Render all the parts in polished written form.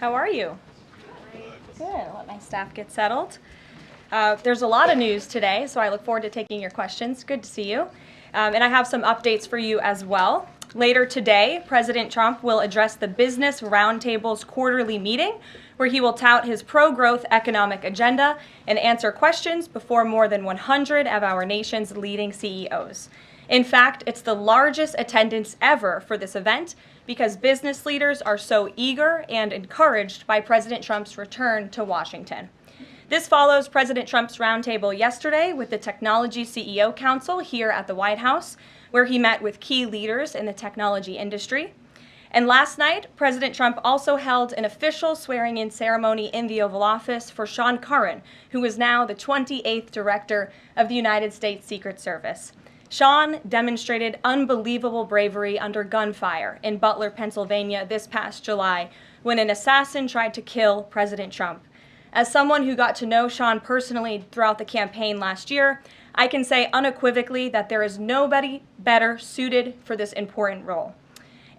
How are you? Good. I'll let my staff get settled. There's a lot of news today, so I look forward to taking your questions. Good to see you. And I have some updates for you as well. Later today, President Trump will address the Business Roundtable's quarterly meeting, where he will tout his pro-growth economic agenda and answer questions before more than 100 of our nation's leading CEOs. In fact, it's the largest attendance ever for this event because business leaders are so eager and encouraged by President Trump's return to Washington. This follows President Trump's roundtable yesterday with the Technology CEO Council here at the White House, where he met with key leaders in the technology industry. And last night, President Trump also held an official swearing-in ceremony in the Oval Office for Shan Karin, who is now the 28th Director of the United States Secret Service. Shan demonstrated unbelievable bravery under gunfire in Butler, Pennsylvania this past July when an assassin tried to kill President Trump. As someone who got to know Shan personally throughout the campaign last year, I can say unequivocally that there is nobody better suited for this important role.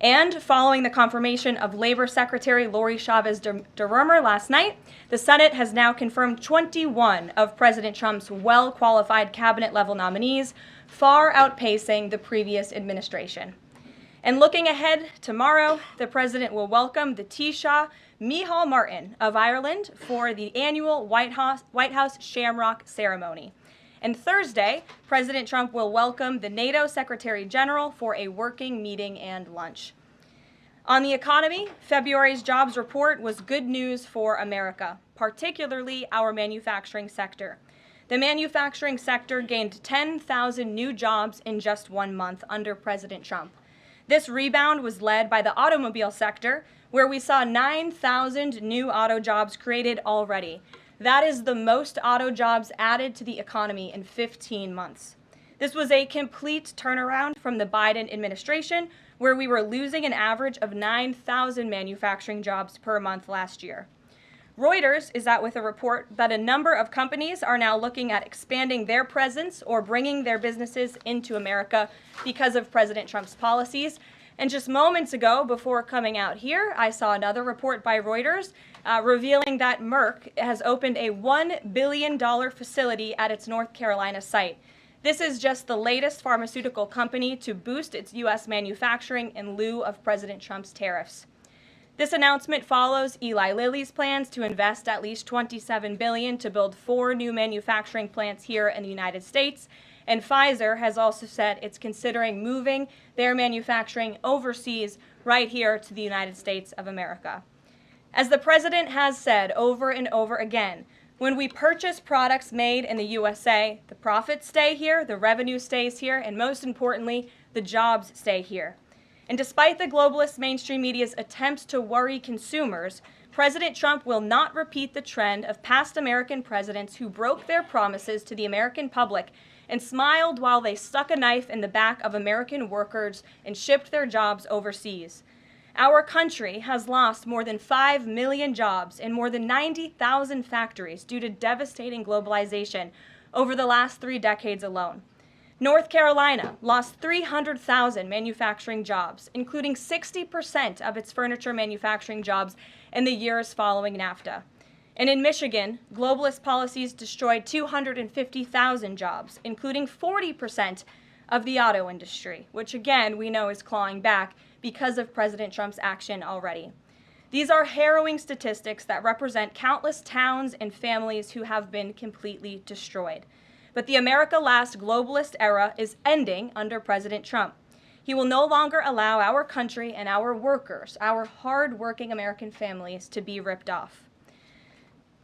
And following the confirmation of Labor Secretary Lori Chavez DeRemer last night, the Senate has now confirmed 21 of President Trump's well-qualified cabinet-level nominees, far outpacing the previous administration. And looking ahead, tomorrow, the president will welcome the Taoiseach Micheál Martin of Ireland for the annual White House Shamrock ceremony. And Thursday, President Trump will welcome the NATO Secretary General for a working meeting and lunch. On the economy, February's jobs report was good news for America, particularly our manufacturing sector. The manufacturing sector gained 10,000 new jobs in just 1 month under President Trump. This rebound was led by the automobile sector, where we saw 9,000 new auto jobs created already. That is the most auto jobs added to the economy in 15 months. This was a complete turnaround from the Biden administration, where we were losing an average of 9,000 manufacturing jobs per month last year. Reuters is out with a report that a number of companies are now looking at expanding their presence or bringing their businesses into America because of President Trump's policies. And just moments ago, before coming out here, I saw another report by Reuters revealing that Merck has opened a $1 billion facility at its North Carolina site. This is just the latest pharmaceutical company to boost its U.S. manufacturing in lieu of President Trump's tariffs. This announcement follows Eli Lilly's plans to invest at least $27 billion to build 4 new manufacturing plants here in the United States. And Pfizer has also said it's considering moving their manufacturing overseas right here to the United States of America. As the president has said over and over again, when we purchase products made in the USA, the profits stay here, the revenue stays here, and most importantly, the jobs stay here. And despite the globalist mainstream media's attempts to worry consumers, President Trump will not repeat the trend of past American presidents who broke their promises to the American public and smiled while they stuck a knife in the back of American workers and shipped their jobs overseas. Our country has lost more than 5 million jobs in more than 90,000 factories due to devastating globalization over the last 3 decades alone. North Carolina lost 300,000 manufacturing jobs, including 60% of its furniture manufacturing jobs in the years following NAFTA. And in Michigan, globalist policies destroyed 250,000 jobs, including 40% of the auto industry, which again we know is clawing back because of President Trump's action already. These are harrowing statistics that represent countless towns and families who have been completely destroyed. But the America Last globalist era is ending under President Trump. He will no longer allow our country and our workers, our hard-working American families, to be ripped off.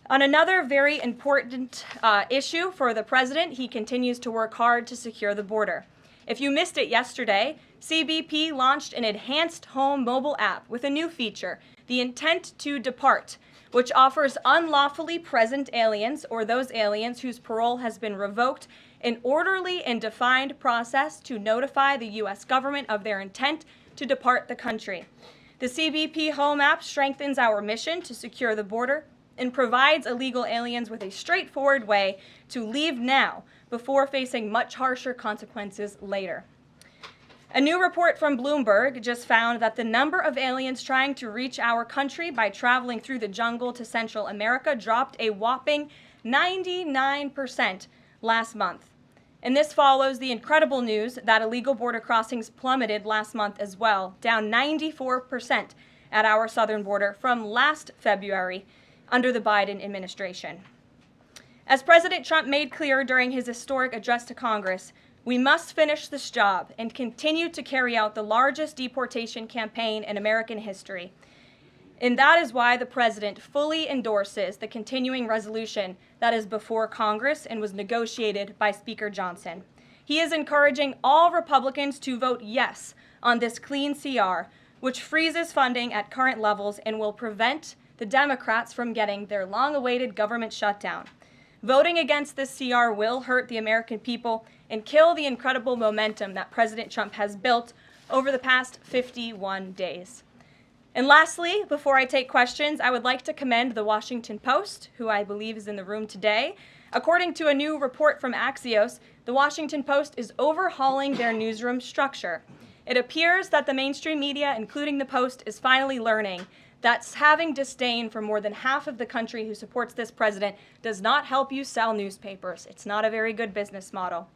On another very important issue for the president, he continues to work hard to secure the border. If you missed it yesterday, CBP launched an enhanced home mobile app with a new feature, the Intent to Depart, which offers unlawfully present aliens or those aliens whose parole has been revoked an orderly and defined process to notify the U.S. government of their intent to depart the country. The CBP Home app strengthens our mission to secure the border and provides illegal aliens with a straightforward way to leave now before facing much harsher consequences later. A new report from Bloomberg just found that the number of aliens trying to reach our country by traveling through the jungle to Central America dropped a whopping 99% last month. And this follows the incredible news that illegal border crossings plummeted last month as well, down 94% at our southern border from last February under the Biden administration. As President Trump made clear during his historic address to Congress, we must finish this job and continue to carry out the largest deportation campaign in American history. And that is why the president fully endorses the continuing resolution that is before Congress and was negotiated by Speaker Johnson. He is encouraging all Republicans to vote yes on this clean CR, which freezes funding at current levels and will prevent the Democrats from getting their long-awaited government shutdown. Voting against this CR will hurt the American people and kill the incredible momentum that President Trump has built over the past 51 days. And lastly, before I take questions, I would like to commend the Washington Post, who I believe is in the room today. According to a new report from Axios, the Washington Post is overhauling their newsroom structure. It appears that the mainstream media, including the Post, is finally learning that having disdain for more than half of the country who supports this president does not help you sell newspapers. It's not a very good business model.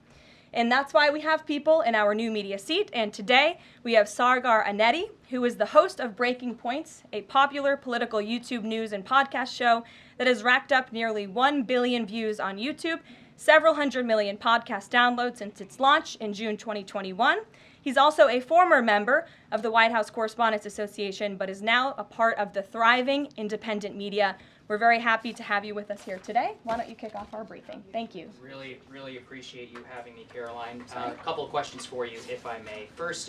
And that's why we have people in our new media seat. And today we have Sargar Anetti, who is the host of Breaking Points, a popular political YouTube news and podcast show that has racked up nearly 1 billion views on YouTube, several hundred million podcast downloads since its launch in June 2021. He's also a former member of the White House Correspondents Association, but is now a part of the thriving independent media. We're very happy to have you with us here today. Why don't you kick off our briefing? Thank you. Really appreciate you having me, Caroline. A couple of questions for you, if I may. First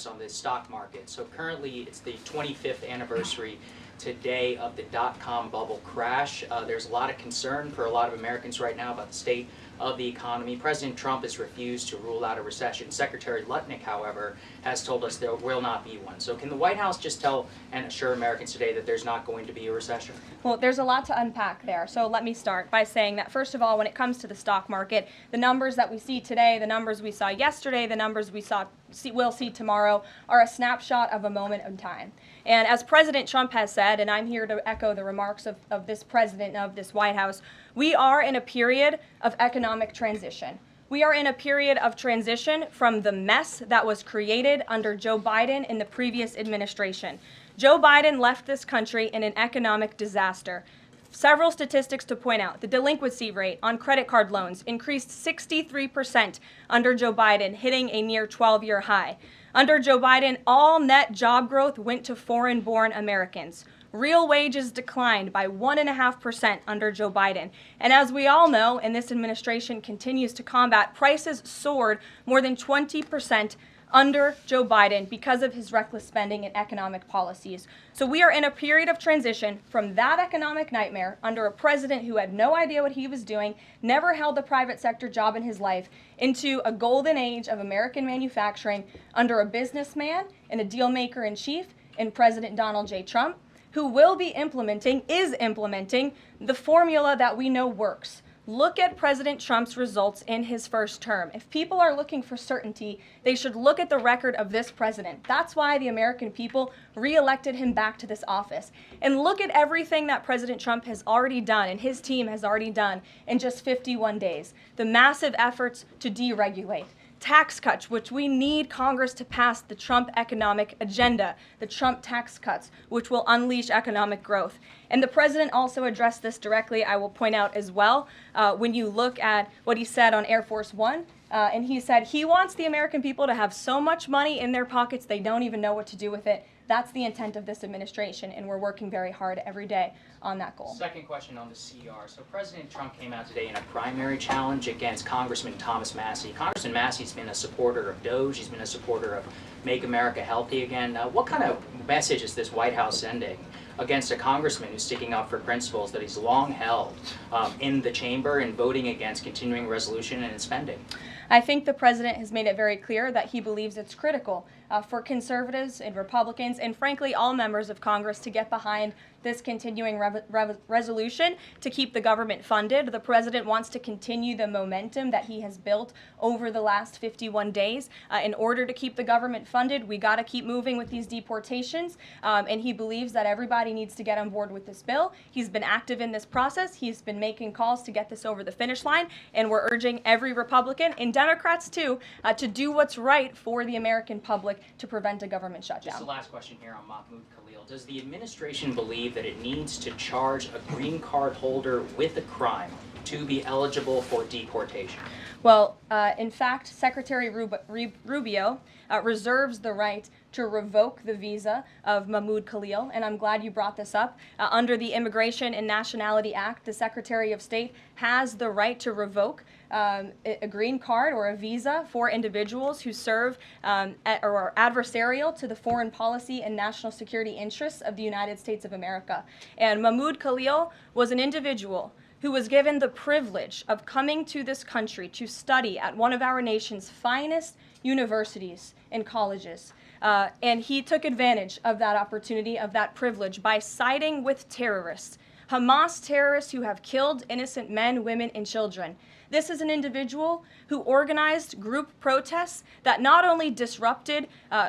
on the stock market. So currently it's the 25th anniversary today of the dot-com bubble crash. There's a lot of concern for a lot of Americans right now about the state of the economy. President Trump has refused to rule out a recession. Secretary Lutnick, however, has told us there will not be one. So can the White House just tell and assure Americans today that there's not going to be a recession? Well, there's a lot to unpack there. So let me start by saying that, first of all, when it comes to the stock market, the numbers that we see today, the numbers we saw yesterday, the numbers we'll see tomorrow are a snapshot of a moment in time. And as President Trump has said, and I'm here to echo the remarks of this president of this White House, we are in a period of economic transition. We are in a period of transition from the mess that was created under Joe Biden in the previous administration. Joe Biden left this country in an economic disaster. Several statistics to point out. The delinquency rate on credit card loans increased 63% under Joe Biden, hitting a near 12-year high. Under Joe Biden, all net job growth went to foreign-born Americans. Real wages declined by 1.5% under Joe Biden. And as we all know, and this administration continues to combat, prices soared more than 20% under Joe Biden because of his reckless spending and economic policies. So we are in a period of transition from that economic nightmare under a president who had no idea what he was doing, never held a private sector job in his life, into a golden age of American manufacturing under a businessman and a deal maker in chief in President Donald J. Trump, who is implementing the formula that we know works. Look at President Trump's results in his first term. If people are looking for certainty, they should look at the record of this president. That's why the American people re-elected him back to this office. And look at everything that President Trump has already done and his team has already done in just 51 days. The massive efforts to deregulate, tax cuts, which we need Congress to pass the Trump economic agenda, the Trump tax cuts, which will unleash economic growth. And the president also addressed this directly, I will point out as well, when you look at what he said on Air Force One, and he said he wants the American people to have so much money in their pockets they don't even know what to do with it. That's the intent of this administration, and we're working very hard every day on that goal. Second question on the CR. So President Trump came out today in a primary challenge against Congressman Thomas Massie. Congressman Massie's been a supporter of DOGE. He's been a supporter of Make America Healthy Again. What kind of message is this White House sending against a congressman who's sticking up for principles that he's long held in the chamber and voting against continuing resolution and spending? I think the president has made it very clear that he believes it's critical for conservatives and Republicans and frankly all members of Congress to get behind this continuing resolution to keep the government funded. The president wants to continue the momentum that he has built over the last 51 days. In order to keep the government funded, we got to keep moving with these deportations, and he believes that everybody needs to get on board with this bill. He's been active in this process. He's been making calls to get this over the finish line, and we're urging every Republican, and Democrats too, to do what's right for the American public to prevent a government shutdown. Just the last question here on Mahmoud Khalil. Does the administration believe that it needs to charge a green card holder with a crime to be eligible for deportation? Well, in fact, Secretary Rubio reserves the right to revoke the visa of Mahmoud Khalil, and I'm glad you brought this up. Under the Immigration and Nationality Act, the Secretary of State has the right to revoke a green card or a visa for individuals who serve or are adversarial to the foreign policy and national security interests of the United States of America. And Mahmoud Khalil was an individual who was given the privilege of coming to this country to study at one of our nation's finest universities and colleges. And he took advantage of that opportunity, of that privilege, by siding with terrorists, Hamas terrorists who have killed innocent men, women, and children. This is an individual who organized group protests that not only disrupted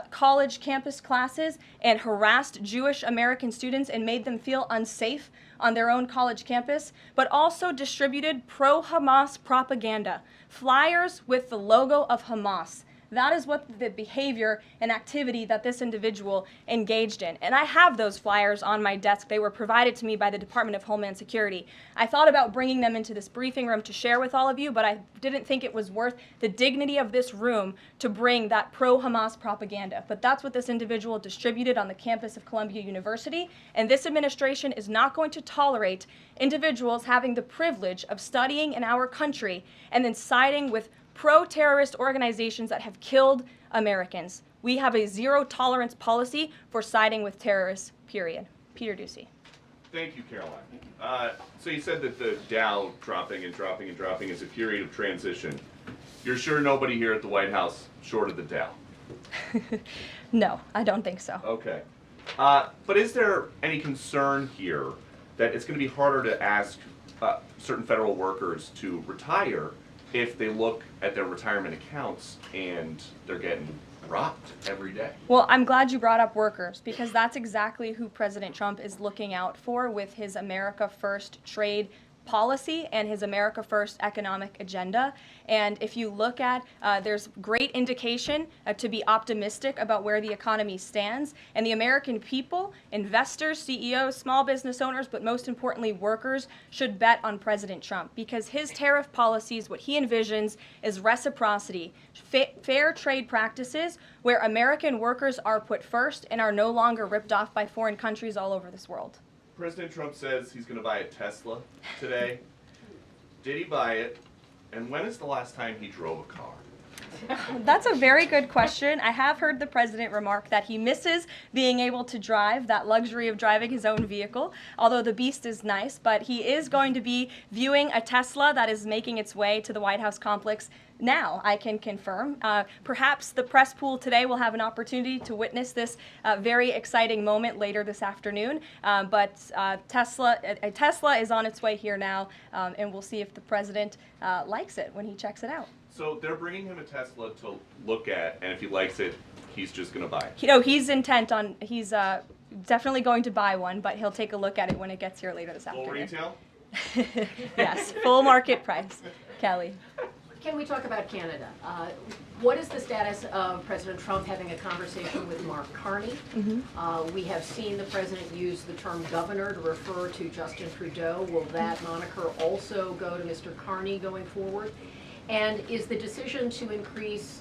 college campus classes and harassed Jewish American students and made them feel unsafe on their own college campus, but also distributed pro-Hamas propaganda, flyers with the logo of Hamas. That is what the behavior and activity that this individual engaged in. And I have those flyers on my desk. They were provided to me by the Department of Homeland Security. I thought about bringing them into this briefing room to share with all of you, but I didn't think it was worth the dignity of this room to bring that pro-Hamas propaganda. But that's what this individual distributed on the campus of Columbia University. And this administration is not going to tolerate individuals having the privilege of studying in our country and then siding with pro-terrorist organizations that have killed Americans. We have a zero-tolerance policy for siding with terrorists, period. Peter Ducey. Thank you, Caroline. So you said that the Dow dropping and dropping and dropping is a period of transition. You're sure nobody here at the White House shorted the Dow? No, I don't think so. Okay. But is there any concern here that it's going to be harder to ask certain federal workers to retire if they look at their retirement accounts and they're getting robbed every day? Well, I'm glad you brought up workers, because that's exactly who President Trump is looking out for with his America First trade policy and his America First economic agenda. And if you look at, there's great indication to be optimistic about where the economy stands. And the American people, investors, CEOs, small business owners, but most importantly workers, should bet on President Trump, because his tariff policies, what he envisions is reciprocity, fair trade practices where American workers are put first and are no longer ripped off by foreign countries all over this world. President Trump says he's going to buy a Tesla today. Did he buy it? And when is the last time he drove a car? That's a very good question. I have heard the president remark that he misses being able to drive, that luxury of driving his own vehicle, although the beast is nice. But he is going to be viewing a Tesla that is making its way to the White House complex now, I can confirm. Perhaps the press pool today will have an opportunity to witness this very exciting moment later this afternoon. But a Tesla is on its way here now, and we'll see if the president likes it when he checks it out. So they're bringing him a Tesla to look at, and if he likes it, he's just going to buy it. You know, he's intent on, he's definitely going to buy one, but he'll take a look at it when it gets here later this afternoon. Full retail? Yes, full market price. Kelly. Can we talk about Canada? What is the status of President Trump having a conversation with Mark Carney? We have seen the president use the term governor to refer to Justin Trudeau. Will that moniker also go to Mr. Carney going forward? And is the decision to increase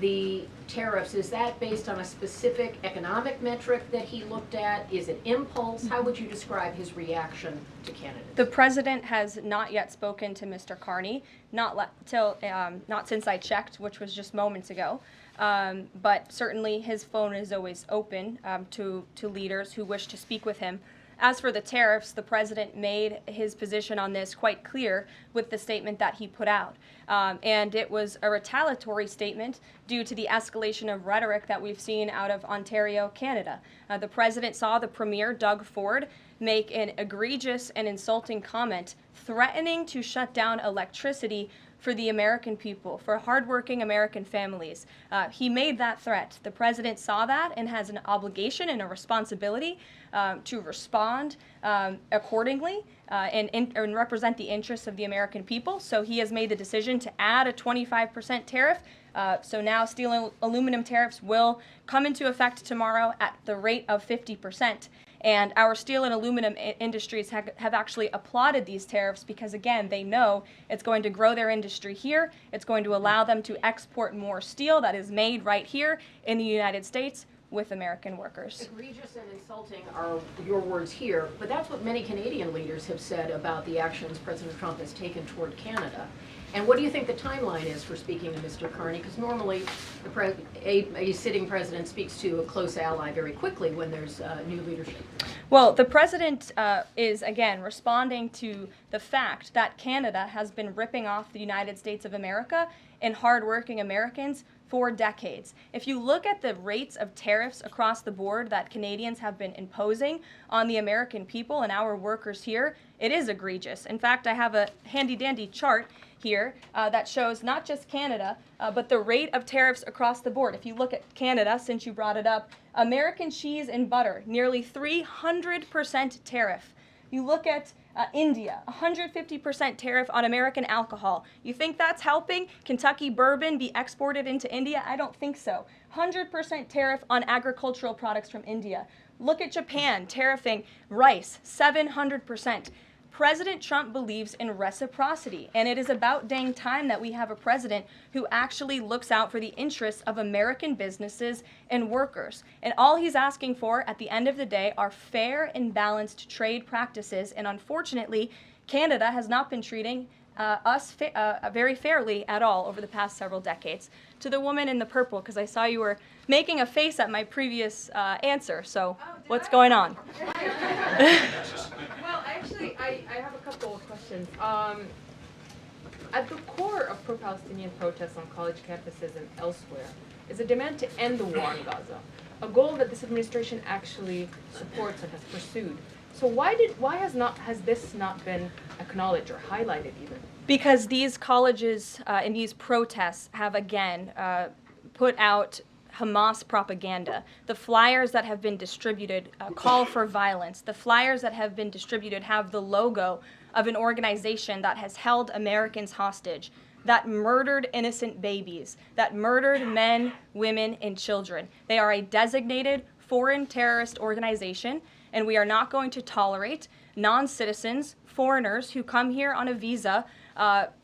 the tariffs, is that based on a specific economic metric that he looked at? Is it impulse? How would you describe his reaction to candidates? The president has not yet spoken to Mr. Carney, not since I checked, which was just moments ago. But certainly his phone is always open to leaders who wish to speak with him. As for the tariffs, the president made his position on this quite clear with the statement that he put out. And it was a retaliatory statement due to the escalation of rhetoric that we've seen out of Ontario, Canada. The president saw the premier, Doug Ford, make an egregious and insulting comment threatening to shut down electricity for the American people, for hardworking American families. He made that threat. The president saw that and has an obligation and a responsibility to respond accordingly and represent the interests of the American people. So he has made the decision to add a 25% tariff. So now steel and aluminum tariffs will come into effect tomorrow at the rate of 50%. And our steel and aluminum industries have actually applauded these tariffs because, again, they know it's going to grow their industry here. It's going to allow them to export more steel that is made right here in the United States with American workers. Egregious and insulting are your words here, but that's what many Canadian leaders have said about the actions President Trump has taken toward Canada. And what do you think the timeline is for speaking to Mr. Carney? Because normally a sitting president speaks to a close ally very quickly when there's new leadership. Well, the president is, again, responding to the fact that Canada has been ripping off the United States of America and hardworking Americans for decades. If you look at the rates of tariffs across the board that Canadians have been imposing on the American people and our workers here, it is egregious. In fact, I have a handy-dandy chart here that shows not just Canada, but the rate of tariffs across the board. If you look at Canada, since you brought it up, American cheese and butter, nearly 300% tariff. You look at India, 150% tariff on American alcohol. You think that's helping Kentucky bourbon be exported into India? I don't think so. 100% tariff on agricultural products from India. Look at Japan, tariffing rice, 700%. President Trump believes in reciprocity, and it is about dang time that we have a president who actually looks out for the interests of American businesses and workers. And all he's asking for at the end of the day are fair and balanced trade practices, and unfortunately, Canada has not been treating us very fairly at all over the past several decades. To the woman in the purple, because I saw you were making a face at my previous answer, so what's going on? Well, actually, I have a couple of questions. At the core of pro-Palestinian protests on college campuses and elsewhere is a demand to end the war in Gaza, a goal that this administration actually supports and has pursued. So why has this not been acknowledged or highlighted even? Because these colleges and these protests have again put out Hamas propaganda. The flyers that have been distributed call for violence. The flyers that have been distributed have the logo of an organization that has held Americans hostage, that murdered innocent babies, that murdered men, women, and children. They are a designated foreign terrorist organization, and we are not going to tolerate non-citizens, foreigners who come here on a visa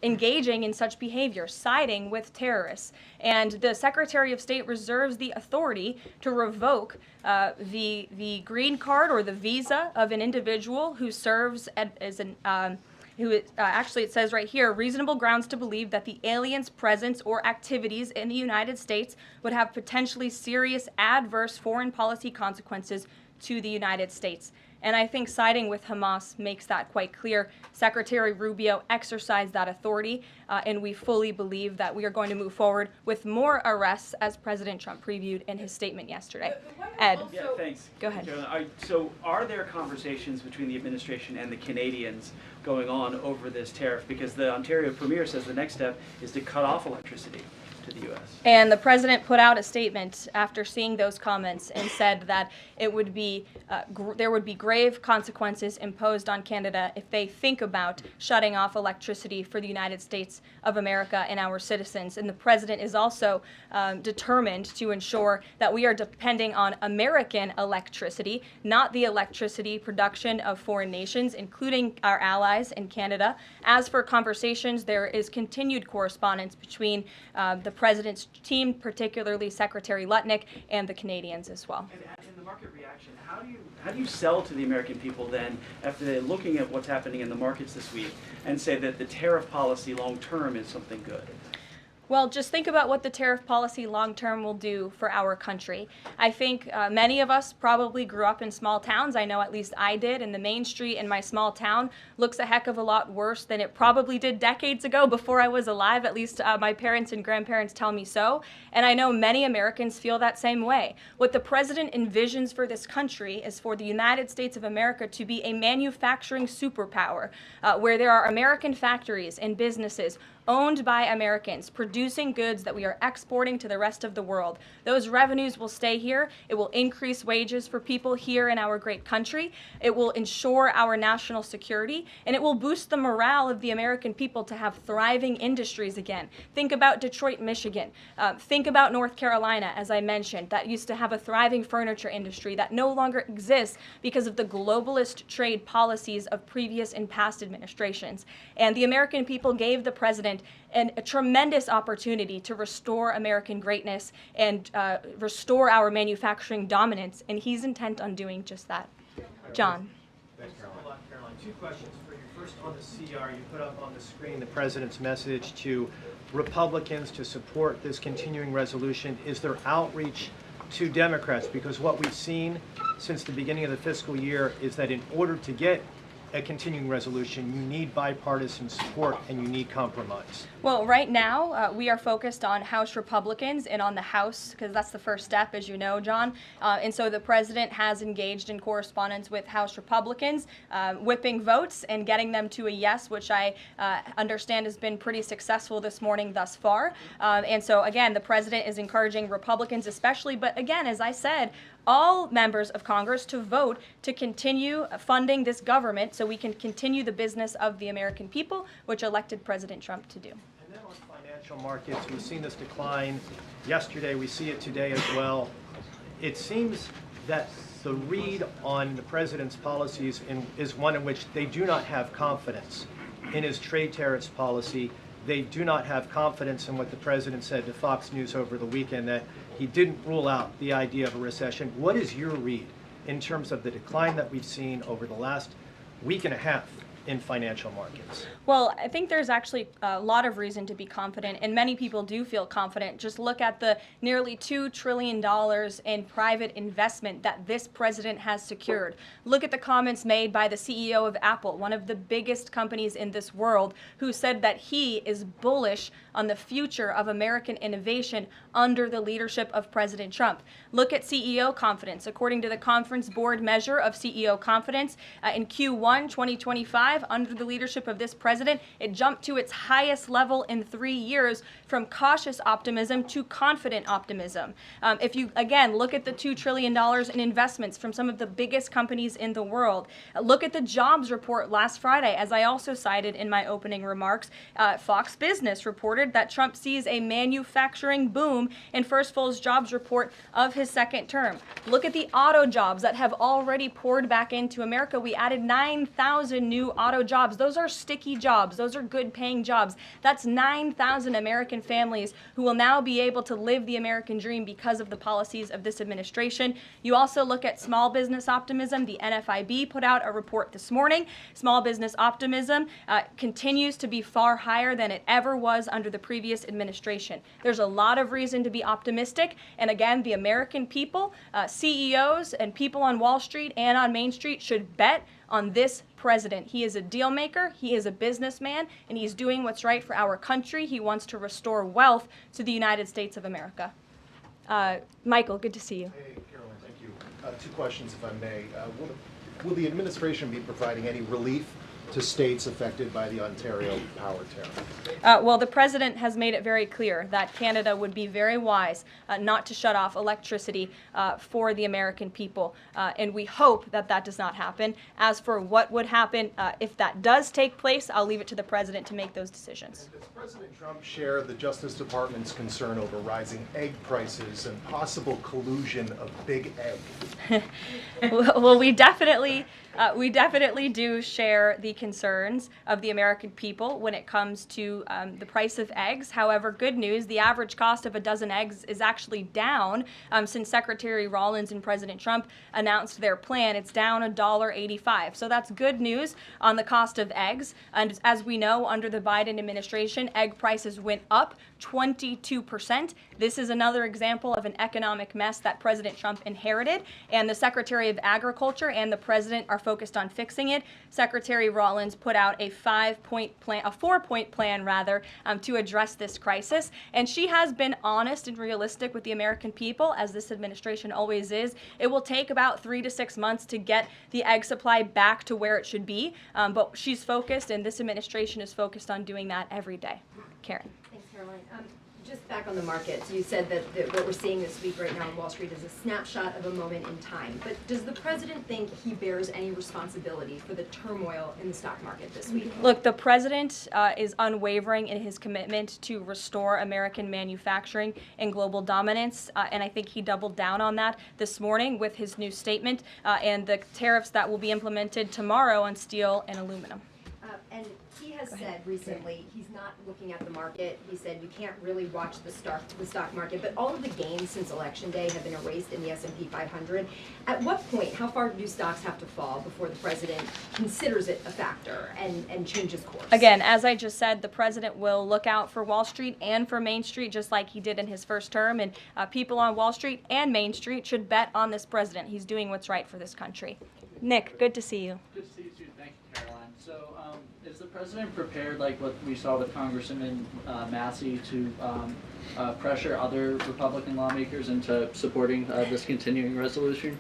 engaging in such behavior, siding with terrorists. And the Secretary of State reserves the authority to revoke the green card or the visa of an individual who serves as an actually, it says right here, reasonable grounds to believe that the alien's presence or activities in the United States would have potentially serious adverse foreign policy consequences to the United States. And I think siding with Hamas makes that quite clear. Secretary Rubio exercised that authority, and we fully believe that we are going to move forward with more arrests, as President Trump previewed in his statement yesterday. Ed. Yeah, thanks. Go ahead. So are there conversations between the administration and the Canadians going on over this tariff? Because the Ontario Premier says the next step is to cut off electricity to the U.S. And the president put out a statement after seeing those comments and said that it would be there would be grave consequences imposed on Canada if they think about shutting off electricity for the United States of America and our citizens. And the president is also determined to ensure that we are depending on American electricity, not the electricity production of foreign nations, including our allies in Canada. As for conversations, there is continued correspondence between the president's team, particularly Secretary Lutnick, and the Canadians as well. And in the market reaction, how do you sell to the American people then, after they're looking at what's happening in the markets this week, and say that the tariff policy long term is something good? Well, just think about what the tariff policy long-term will do for our country. I think many of us probably grew up in small towns. I know at least I did, and the main street in my small town looks a heck of a lot worse than it probably did decades ago before I was alive. At least my parents and grandparents tell me so. And I know many Americans feel that same way. What the president envisions for this country is for the United States of America to be a manufacturing superpower, where there are American factories and businesses owned by Americans, producing goods that we are exporting to the rest of the world. Those revenues will stay here. It will increase wages for people here in our great country. It will ensure our national security, and it will boost the morale of the American people to have thriving industries again. Think about Detroit, Michigan. Think about North Carolina, as I mentioned, that used to have a thriving furniture industry that no longer exists because of the globalist trade policies of previous and past administrations. And the American people gave the president a tremendous opportunity to restore American greatness and restore our manufacturing dominance, and he's intent on doing just that. John. Thanks, Caroline. Two questions for you. First, on the CR, you put up on the screen the president's message to Republicans to support this continuing resolution. Is there outreach to Democrats? Because what we've seen since the beginning of the fiscal year is that in order to get a continuing resolution, you need bipartisan support and you need compromise. Well, right now, we are focused on House Republicans and on the House, because that's the first step, as you know, John. And so the president has engaged in correspondence with House Republicans, whipping votes and getting them to a yes, which I understand has been pretty successful this morning thus far. And so, again, the president is encouraging Republicans especially, but again, as I said, all members of Congress to vote to continue funding this government so we can continue the business of the American people, which elected President Trump to do. And then on financial markets, we've seen this decline yesterday. We see it today as well. It seems that the read on the president's policies is one in which they do not have confidence in his trade tariffs policy. They do not have confidence in what the president said to Fox News over the weekend, that he didn't rule out the idea of a recession. What is your read in terms of the decline that we've seen over the last week and a half in financial markets? Well, I think there's actually a lot of reason to be confident, and many people do feel confident. Just look at the nearly $2 trillion in private investment that this president has secured. Look at the comments made by the CEO of Apple, one of the biggest companies in this world, who said that he is bullish on the future of American innovation under the leadership of President Trump. Look at CEO confidence. According to the Conference Board measure of CEO confidence, in Q1 2025, under the leadership of this president, it jumped to its highest level in 3 years, from cautious optimism to confident optimism. If you, again, look at the $2 trillion in investments from some of the biggest companies in the world, look at the jobs report last Friday, as I also cited in my opening remarks. Fox Business reported that Trump sees a manufacturing boom in first full jobs report of his second term. Look at the auto jobs that have already poured back into America. We added 9,000 new auto jobs. Those are sticky jobs. Those are good paying jobs. That's 9,000 American families who will now be able to live the American dream because of the policies of this administration. You also look at small business optimism. The NFIB put out a report this morning. Small business optimism continues to be far higher than it ever was under the previous administration. There's a lot of reason to be optimistic. And again, the American people, CEOs and people on Wall Street and on Main Street should bet on this president. He is a deal maker, he is a businessman, and he's doing what's right for our country. He wants to restore wealth to the United States of America. Michael, good to see you. Hey, Caroline, thank you. Two questions, if I may. Will the administration be providing any relief to states affected by the Ontario power tariff? Well, the president has made it very clear that Canada would be very wise not to shut off electricity for the American people, and we hope that that does not happen. As for what would happen if that does take place, I'll leave it to the president to make those decisions. Does President Trump share the Justice Department's concern over rising egg prices and possible collusion of big egg? Well, we definitely We definitely do share the concerns of the American people when it comes to the price of eggs. However, good news, the average cost of a dozen eggs is actually down since Secretary Rollins and President Trump announced their plan. It's down $1.85. So that's good news on the cost of eggs. And as we know, under the Biden administration, egg prices went up 22%. This is another example of an economic mess that President Trump inherited, and the Secretary of Agriculture and the President are focused on fixing it. Secretary Rollins put out a 4-point plan to address this crisis, and she has been honest and realistic with the American people, as this administration always is. It will take about 3 to 6 months to get the egg supply back to where it should be, but she's focused, and this administration is focused on doing that every day. Karen. Thanks, Caroline. Just back on the markets, you said that what we're seeing this week right now on Wall Street is a snapshot of a moment in time. But does the president think he bears any responsibility for the turmoil in the stock market this week? Look, the president is unwavering in his commitment to restore American manufacturing and global dominance, and I think he doubled down on that this morning with his new statement and the tariffs that will be implemented tomorrow on steel and aluminum. And he has said recently he's not looking at the market. He said you can't really watch the stock market, but all of the gains since Election Day have been erased in the S&P 500. At what point, how far do stocks have to fall before the president considers it a factor and changes course? Again, as I just said, the president will look out for Wall Street and for Main Street, just like he did in his first term, and people on Wall Street and Main Street should bet on this president. He's doing what's right for this country. Nick, good to see you. Good to see you too. Thank you, Caroline. So, is the president prepared, like what we saw with Congressman Massey, to pressure other Republican lawmakers into supporting this continuing resolution?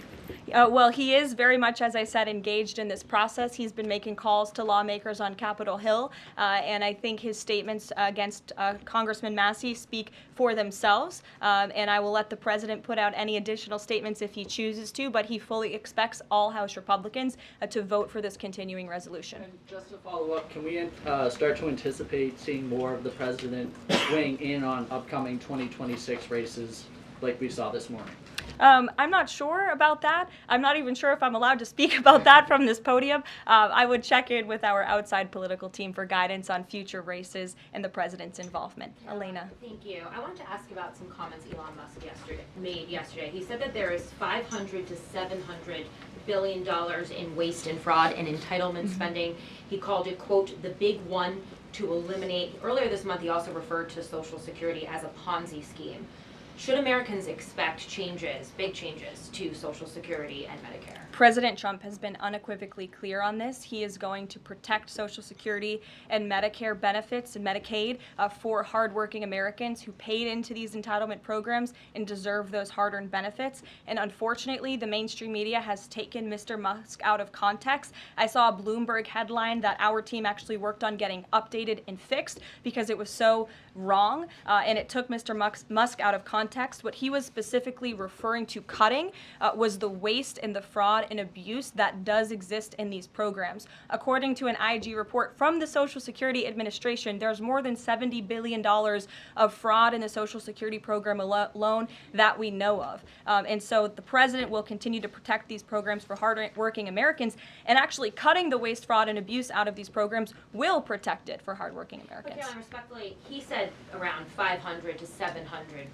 Well, he is very much, as I said, engaged in this process. He's been making calls to lawmakers on Capitol Hill, and I think his statements against Congressman Massey speak for themselves, and I will let the president put out any additional statements if he chooses to, but he fully expects all House Republicans to vote for this continuing resolution. And just to follow up, can we start to anticipate seeing more of the president weighing in on upcoming 2026 races like we saw this morning? I'm not sure about that. I'm not even sure if I'm allowed to speak about that from this podium. I would check in with our outside political team for guidance on future races and the president's involvement. Elena. Thank you. I wanted to ask about some comments Elon Musk made yesterday. He said that there is $500 to $700 billion in waste and fraud and entitlement spending. He called it, quote, the big one to eliminate. Earlier this month, he also referred to Social Security as a Ponzi scheme. Should Americans expect changes, big changes, to Social Security and Medicare? President Trump has been unequivocally clear on this. He is going to protect Social Security and Medicare benefits and Medicaid for hardworking Americans who paid into these entitlement programs and deserve those hard-earned benefits. And unfortunately, the mainstream media has taken Mr. Musk out of context. I saw a Bloomberg headline that our team actually worked on getting updated and fixed because it was so wrong, and it took Mr. Musk out of context. What he was specifically referring to cutting was the waste and the fraud and abuse that does exist in these programs. According to an IG report from the Social Security Administration, there's more than $70 billion of fraud in the Social Security program alone that we know of. And so the president will continue to protect these programs for hard-working Americans, and actually cutting the waste, fraud, and abuse out of these programs will protect it for hardworking Americans. Okay, respectfully, he said around $500 to $700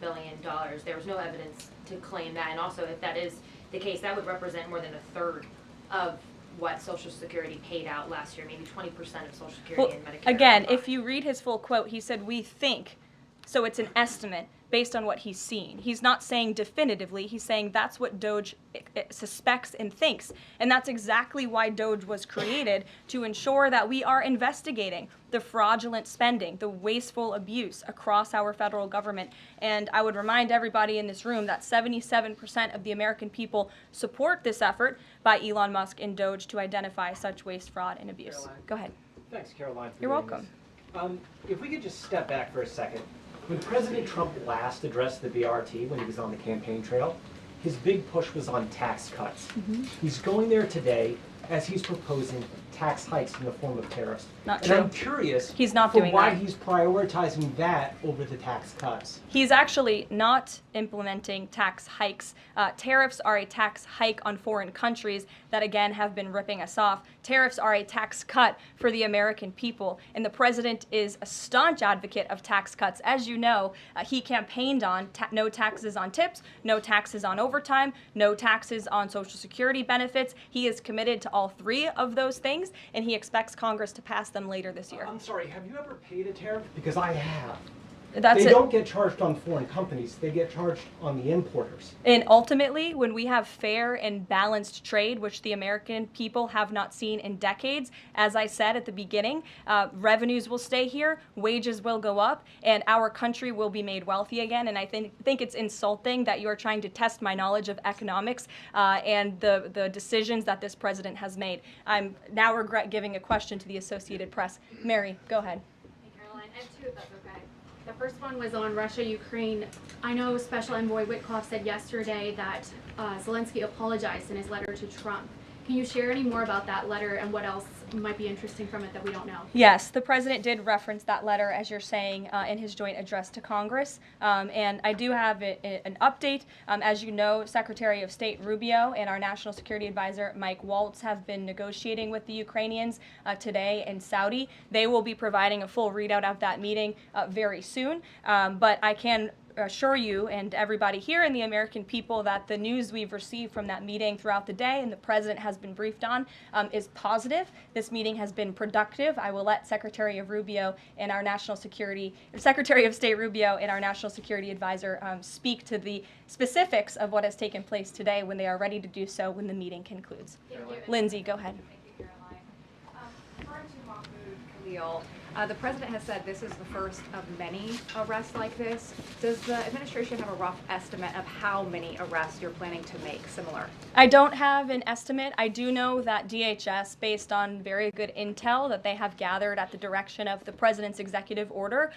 billion. There was no evidence to claim that, and also if that is the case, that would represent more than a third of what Social Security paid out last year, maybe 20% of Social Security and Medicare. Again, if you read his full quote, he said, "We think," so it's an estimate based on what he's seen. He's not saying definitively, he's saying that's what DOJ suspects and thinks. And that's exactly why DOJ was created, to ensure that we are investigating the fraudulent spending, the wasteful abuse across our federal government. And I would remind everybody in this room that 77% of the American people support this effort by Elon Musk and DOJ to identify such waste, fraud, and abuse. Caroline. Go ahead. Thanks, Caroline. You're welcome. If we could just step back for a second. When President Trump last addressed the BRT when he was on the campaign trail, his big push was on tax cuts. He's going there today as he's proposing tax hikes in the form of tariffs. Not And I'm true. curious He's not for doing why that. he's prioritizing that over the tax cuts. He's actually not implementing tax hikes. Tariffs are a tax hike on foreign countries that, again, have been ripping us off. Tariffs are a tax cut for the American people, and the president is a staunch advocate of tax cuts. As you know, he campaigned on no taxes on tips, no taxes on overtime, no taxes on Social Security benefits. He is committed to all three of those things, and he expects Congress to pass them later this year. I'm sorry, have you ever paid a tariff? Because I have. That's They it. don't get charged on foreign companies, they get charged on the importers. And ultimately, when we have fair and balanced trade, which the American people have not seen in decades, as I said at the beginning, revenues will stay here, wages will go up, and our country will be made wealthy again. And I think it's insulting that you are trying to test my knowledge of economics and the decisions that this president has made. I'm now regret giving a question to the Associated Press. Mary, go ahead. Hey, Caroline, I have two if that's okay. The first one was on Russia, Ukraine. I know Special Envoy Witkoff said yesterday that Zelensky apologized in his letter to Trump. Can you share any more about that letter and what else might be interesting from it that we don't know? Yes, the president did reference that letter, as you're saying, in his joint address to Congress. And I do have an update. As you know, Secretary of State Rubio and our National Security Advisor Mike Waltz have been negotiating with the Ukrainians today in Saudi. They will be providing a full readout of that meeting very soon. But I can assure you and everybody here and the American people that the news we've received from that meeting throughout the day and the president has been briefed on is positive. This meeting has been productive. I will let Secretary of State Rubio and our National Security Advisor speak to the specifics of what has taken place today when they are ready to do so when the meeting concludes. Lindsay, go ahead. Thank you, Caroline. Referring to Mahmoud Khalil, the president has said this is the first of many arrests like this. Does the administration have a rough estimate of how many arrests you're planning to make similar? I don't have an estimate. I do know that DHS, based on very good intel that they have gathered at the direction of the president's executive order,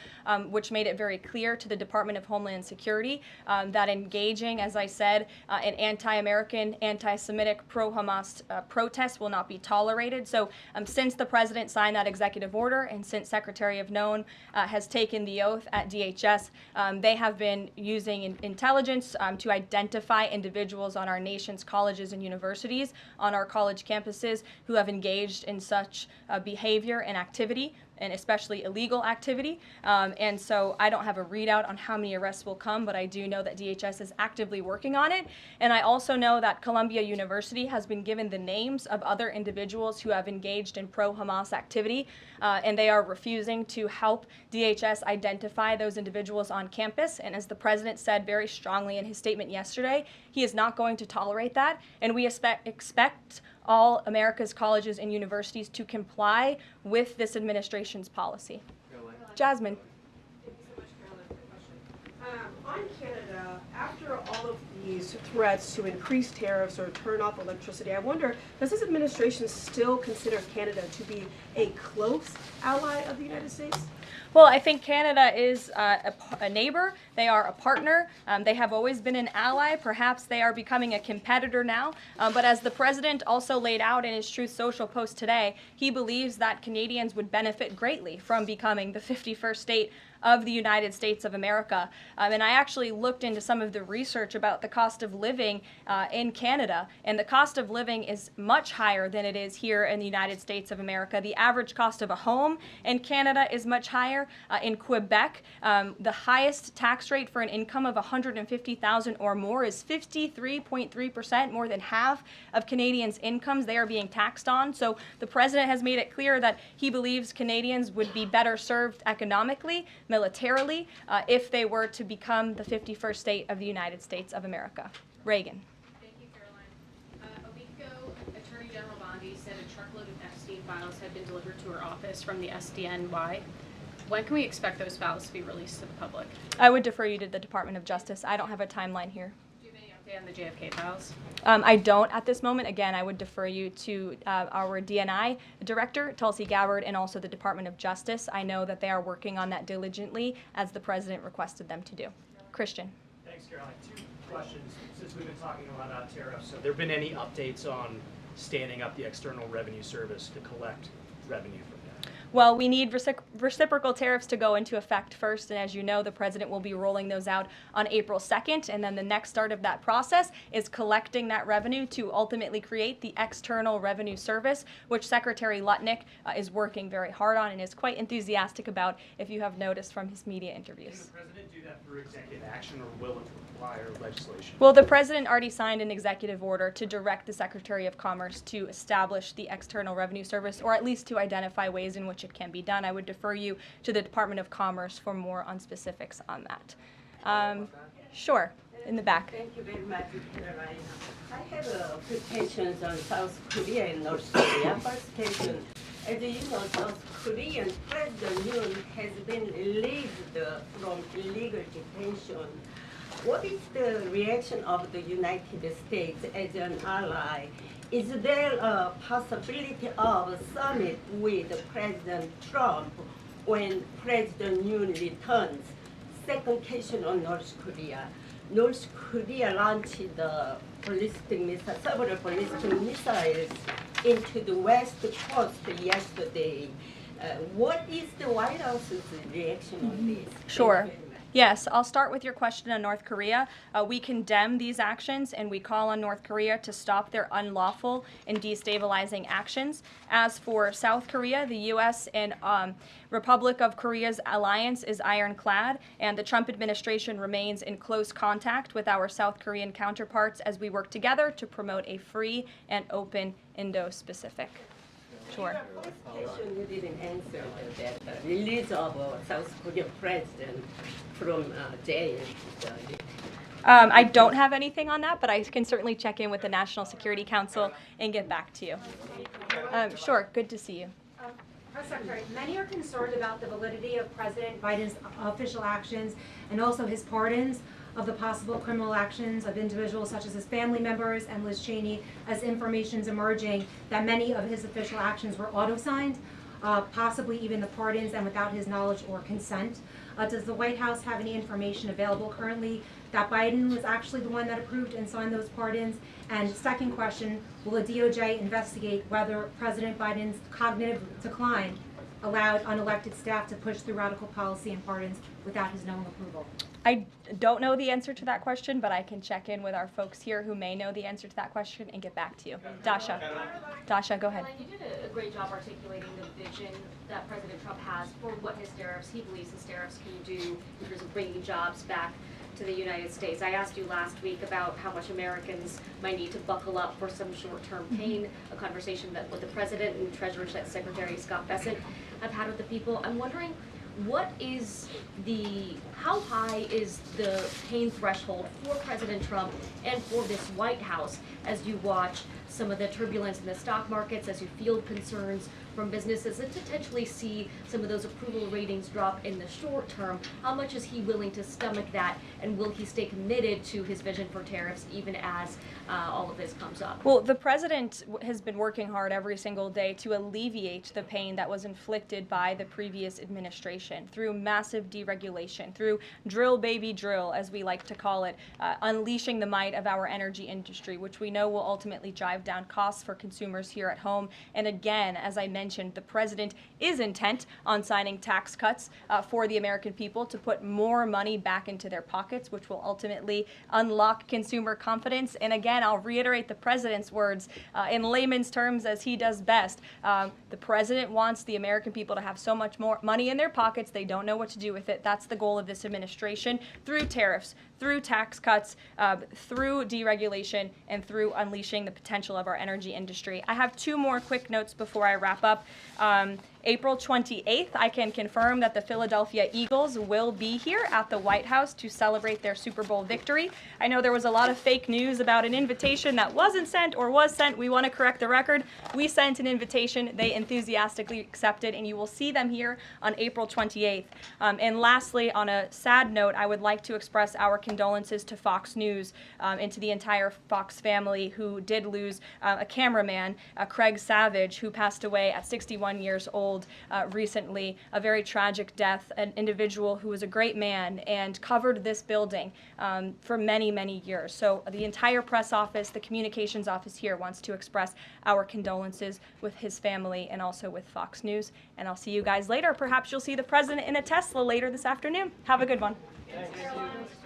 which made it very clear to the Department of Homeland Security that engaging, as I said, in anti-American, anti-Semitic, pro-Hamas protests will not be tolerated. So since the president signed that executive order and since Secretary of Known has taken the oath at DHS, they have been using intelligence to identify individuals on our nation's colleges and universities, on our college campuses, who have engaged in such behavior and activity, and especially illegal activity. And so I don't have a readout on how many arrests will come, but I do know that DHS is actively working on it. And I also know that Columbia University has been given the names of other individuals who have engaged in pro-Hamas activity, and they are refusing to help DHS identify those individuals on campus. And as the president said very strongly in his statement yesterday, he is not going to tolerate that, and we expect all America's colleges and universities to comply with this administration's policy. Jasmine. Thank you so much, Caroline, for the question. On Canada, after all of these threats to increase tariffs or turn off electricity, I wonder, does this administration still consider Canada to be a close ally of the United States? Well, I think Canada is a neighbor. They are a partner. They have always been an ally. Perhaps they are becoming a competitor now. But as the president also laid out in his Truth Social post today, he believes that Canadians would benefit greatly from becoming the 51st state of the United States of America. And I actually looked into some of the research about the cost of living in Canada, and the cost of living is much higher than it is here in the United States of America. The average cost of a home in Canada is much higher. In Quebec, the highest tax rate for an income of $150,000 or more is 53.3%, more than half of Canadians' incomes they are being taxed on. So the president has made it clear that he believes Canadians would be better served economically, militarily, if they were to become the 51st state of the United States of America. Reagan. Thank you, Caroline. A week ago, Attorney General Bondi said a truckload of Epstein files had been delivered to her office from the SDNY. When can we expect those files to be released to the public? I would defer you to the Department of Justice. I don't have a timeline here. Do you have any update on the JFK files? I don't at this moment. Again, I would defer you to our DNI director, Tulsi Gabbard, and also the Department of Justice. I know that they are working on that diligently, as the president requested them to do. Christian. Thanks, Caroline. Two questions, since we've been talking a lot about tariffs. Have there been any updates on standing up the External Revenue Service to collect revenue from that? Well, we need reciprocal tariffs to go into effect first, and as you know, the president will be rolling those out on April 2nd, and then the next start of that process is collecting that revenue to ultimately create the External Revenue Service, which Secretary Lutnick is working very hard on and is quite enthusiastic about, if you have noticed from his media interviews. Can the president do that through executive action, or will it require legislation? Well, the president already signed an executive order to direct the Secretary of Commerce to establish the External Revenue Service, or at least to identify ways in which it can be done. I would defer you to the Department of Commerce for more on specifics on that. Sure, in the back. Thank you very much, Caroline. I have a few questions on South Korea and North Korea. First question, as you know, South Korean President Yoon has been released from illegal detention. What is the reaction of the United States as an ally? Is there a possibility of a summit with President Trump when President Yoon returns? Second question on North Korea. North Korea launched the several ballistic missiles into the west coast yesterday. What is the White House's reaction on this? Sure. Yes, I'll start with your question on North Korea. We condemn these actions and we call on North Korea to stop their unlawful and destabilizing actions. As for South Korea, the U.S. and Republic of Korea's alliance is ironclad, and the Trump administration remains in close contact with our South Korean counterparts as we work together to promote a free and open Indo-Pacific. Sure. Question you didn't answer that release of South Korean president from jail. I don't have anything on that, but I can certainly check in with the National Security Council and get back to you. Sure, good to see you. Press Secretary, many are concerned about the validity of President Biden's official actions and also his pardons of the possible criminal actions of individuals such as his family members and Liz Cheney, as information is emerging that many of his official actions were auto-signed, possibly even the pardons, and without his knowledge or consent. Does the White House have any information available currently that Biden was actually the one that approved and signed those pardons? And second question, will the DOJ investigate whether President Biden's cognitive decline allowed unelected staff to push through radical policy and pardons without his knowing approval? I don't know the answer to that question, but I can check in with our folks here who may know the answer to that question and get back to you. Dasha. Dasha, go ahead. Caroline, you did a great job articulating the vision that President Trump has for what his tariffs, he believes his tariffs can do in terms of bringing jobs back to the United States. I asked you last week about how much Americans might need to buckle up for some short-term pain, a conversation that with the President and Treasury Secretary Scott Bessent have had with the people. I'm wondering, how high is the pain threshold for President Trump and for this White House as you watch some of the turbulence in the stock markets, as you field concerns from businesses and potentially see some of those approval ratings drop in the short term? How much is he willing to stomach that, and will he stay committed to his vision for tariffs even as all of this comes up? Well, the president has been working hard every single day to alleviate the pain that was inflicted by the previous administration through massive deregulation, through drill baby drill, as we like to call it, unleashing the might of our energy industry, which we know will ultimately drive down costs for consumers here at home. And again, as I mentioned, the president is intent on signing tax cuts for the American people to put more money back into their pockets, which will ultimately unlock consumer confidence. And again, I'll reiterate the president's words in layman's terms as he does best. The president wants the American people to have so much more money in their pockets, they don't know what to do with it. That's the goal of this administration, through tariffs, through tax cuts, through deregulation, and through unleashing the potential of our energy industry. I have two more quick notes before I wrap up. April 28th, I can confirm that the Philadelphia Eagles will be here at the White House to celebrate their Super Bowl victory. I know there was a lot of fake news about an invitation that wasn't sent or was sent. We want to correct the record. We sent an invitation. They enthusiastically accepted, and you will see them here on April 28th. And lastly, on a sad note, I would like to express our condolences to Fox News and to the entire Fox family who did lose a cameraman, Craig Savage, who passed away at 61 years old told recently, a very tragic death, an individual who was a great man and covered this building for many, many years. So the entire press office, the communications office here wants to express our condolences with his family and also with Fox News. And I'll see you guys later. Perhaps you'll see the president in a Tesla later this afternoon. Have a good one. Thanks.